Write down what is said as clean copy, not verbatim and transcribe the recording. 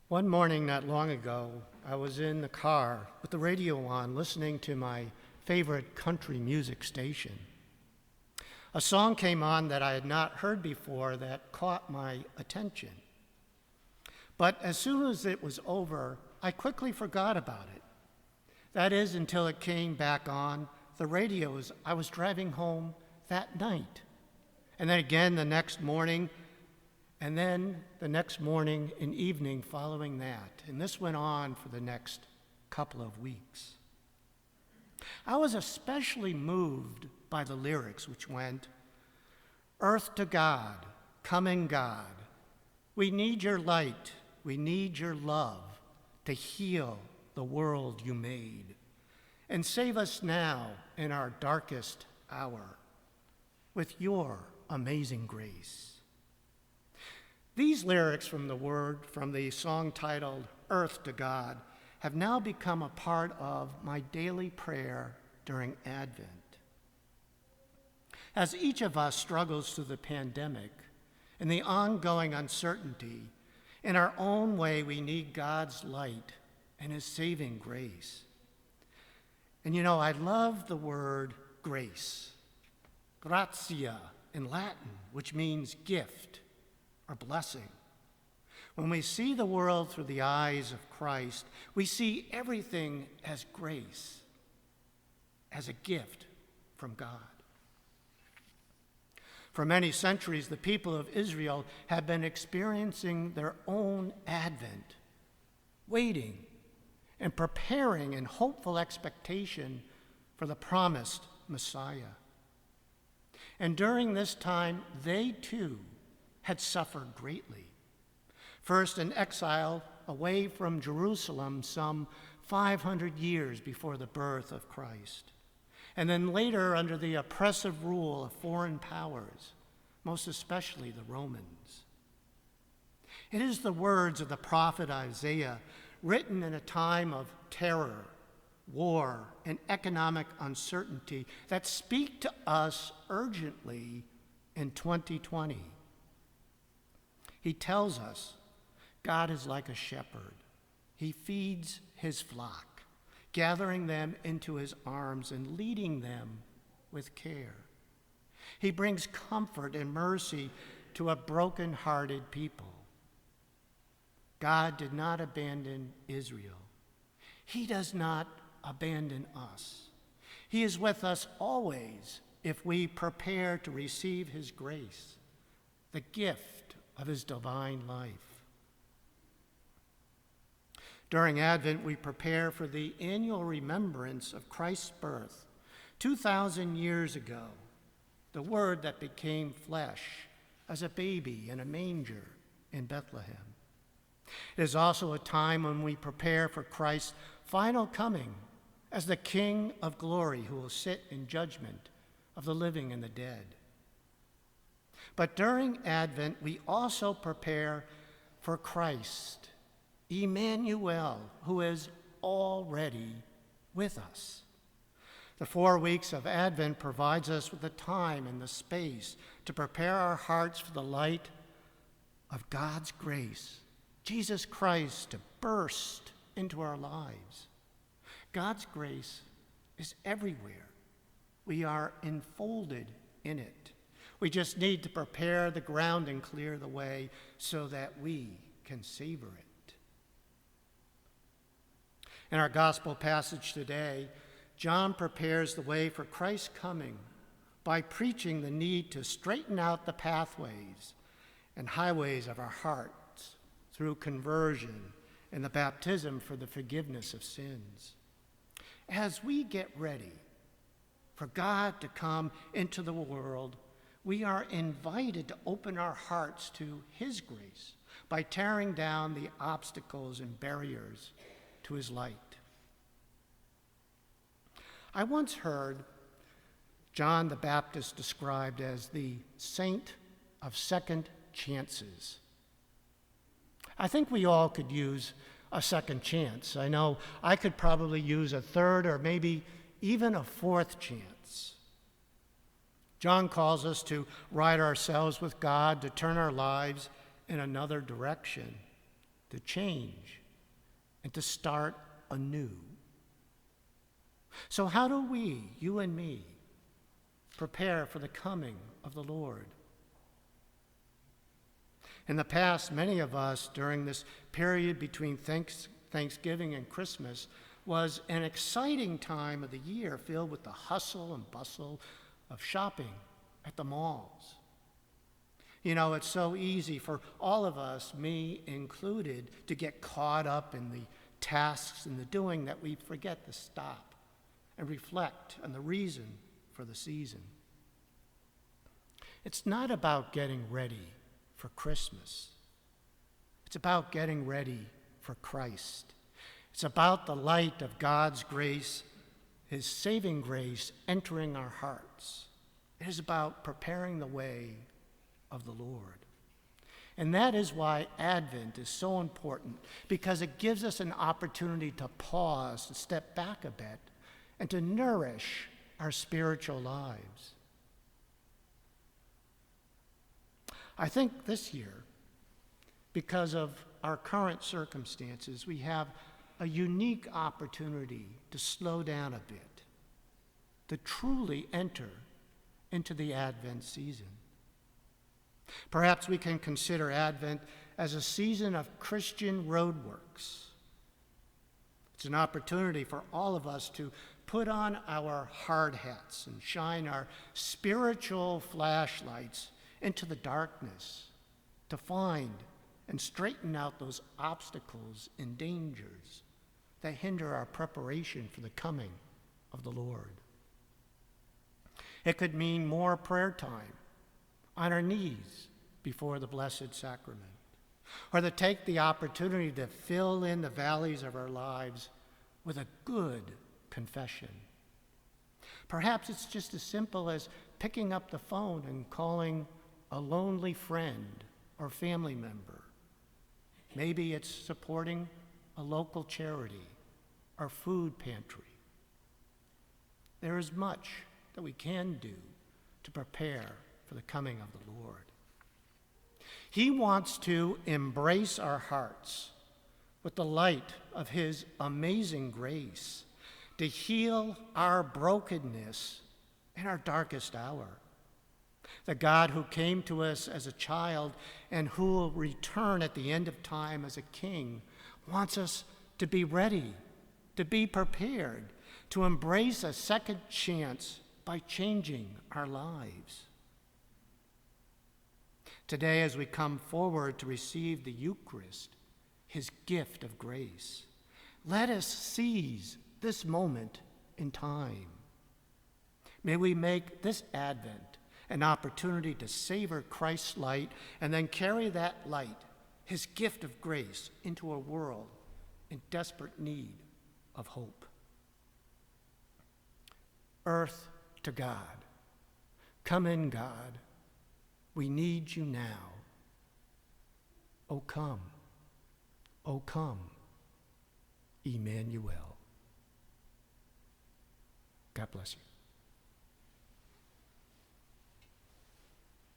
One morning not long ago, I was in the car with the radio on, listening to my favorite country music station. A song came on that I had not heard before that caught my attention. But as soon as it was over, I quickly forgot about it. That is, until it came back on the radio as I was driving home that night. And then again the next morning, and then the next morning and evening following that. And this went on for the next couple of weeks. I was especially moved by the lyrics, which went, "Earth to God, coming God, we need your light, we need your love to heal the world you made, and save us now in our darkest hour with your amazing grace." These lyrics from the song titled Earth to God have now become a part of my daily prayer during Advent. As each of us struggles through the pandemic and the ongoing uncertainty, in our own way we need God's light and his saving grace. And I love the word grace, gratia in Latin, which means gift or blessing. When we see the world through the eyes of Christ, we see everything as grace, as a gift from God. For many centuries, the people of Israel have been experiencing their own Advent, waiting and preparing in hopeful expectation for the promised Messiah. And during this time, they too had suffered greatly. First in exile away from Jerusalem some 500 years before the birth of Christ, and then later under the oppressive rule of foreign powers, most especially the Romans. It is the words of the prophet Isaiah, written in a time of terror, war, and economic uncertainty, that speak to us urgently in 2020. He tells us God is like a shepherd. He feeds his flock, gathering them into his arms and leading them with care. He brings comfort and mercy to a broken-hearted people. God did not abandon Israel. He does not abandon us. He is with us always if we prepare to receive his grace, the gift of his divine life. During Advent, we prepare for the annual remembrance of Christ's birth 2,000 years ago, the Word that became flesh as a baby in a manger in Bethlehem. It is also a time when we prepare for Christ's final coming as the King of glory who will sit in judgment of the living and the dead. But during Advent, we also prepare for Christ, Emmanuel, who is already with us. The 4 weeks of Advent provides us with the time and the space to prepare our hearts for the light of God's grace, Jesus Christ, to burst into our lives. God's grace is everywhere. We are enfolded in it. We just need to prepare the ground and clear the way so that we can savor it. In our gospel passage today, John prepares the way for Christ's coming by preaching the need to straighten out the pathways and highways of our hearts through conversion and the baptism for the forgiveness of sins. As we get ready for God to come into the world, we are invited to open our hearts to his grace by tearing down the obstacles and barriers to his light. I once heard John the Baptist described as the saint of second chances. I think we all could use a second chance. I know I could probably use a third or maybe even a fourth chance. John calls us to right ourselves with God, to turn our lives in another direction. to change, and to start anew. So how do we, you and me, prepare for the coming of the Lord? In the past, many of us, during this period between Thanksgiving and Christmas, was an exciting time of the year filled with the hustle and bustle of shopping at the malls. You know, it's so easy for all of us, me included, to get caught up in the tasks and the doing that we forget to stop and reflect on the reason for the season. It's not about getting ready for Christmas. It's about getting ready for Christ. It's about the light of God's grace, His saving grace, entering our hearts. It is about preparing the way of the Lord. And that is why Advent is so important, because it gives us an opportunity to pause, to step back a bit, and to nourish our spiritual lives. I think this year, because of our current circumstances, we have a unique opportunity to slow down a bit, to truly enter into the Advent season. Perhaps we can consider Advent as a season of Christian roadworks. It's an opportunity for all of us to put on our hard hats and shine our spiritual flashlights into the darkness to find and straighten out those obstacles and dangers that hinder our preparation for the coming of the Lord. It could mean more prayer time on our knees before the Blessed Sacrament, or to take the opportunity to fill in the valleys of our lives with a good confession. Perhaps it's just as simple as picking up the phone and calling a lonely friend or family member. Maybe it's supporting a local charity or food pantry. There is much that we can do to prepare for the coming of the Lord. He wants to embrace our hearts with the light of His amazing grace, to heal our brokenness in our darkest hour. The God who came to us as a child and who will return at the end of time as a king wants us to be ready, to be prepared, to embrace a second chance by changing our lives. Today, as we come forward to receive the Eucharist, His gift of grace, let us seize this moment in time. May we make this Advent an opportunity to savor Christ's light and then carry that light, His gift of grace, into a world in desperate need of hope. Earth to God. Come in, God. We need you now. O come, Emmanuel. God bless you.